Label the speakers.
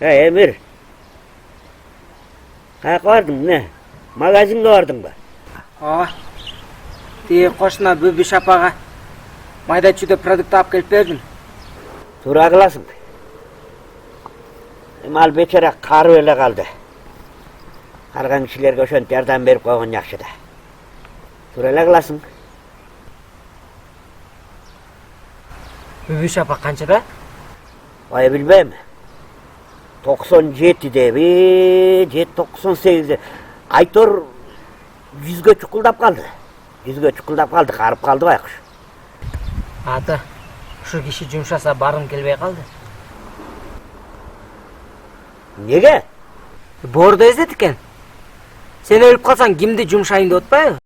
Speaker 1: Эмир. Каяка бардың, не? Магазинге бардың ба?
Speaker 2: Тие кошуна Бүбүш апага майда чүйдө продукт алып келип бердим.
Speaker 1: Туура кыласың. Ал бечара карып эле калды. Карган кишилерге ошентип жардам берип койгон жакшы да. Туура эле кыласың.
Speaker 2: Бүбүш апа канчада?
Speaker 1: Ой, билбейм. 97деби, 98де. Айтор 100ге чукулдап калды. 100ге чукулдап калды, карып калды байкуш.
Speaker 2: Ата, ушу киши жумшаса баргым келбей калды.
Speaker 1: Неге?
Speaker 2: Боордо эзет экен. Сен өлүп калсаң кимди жумшайын деп атпайбы?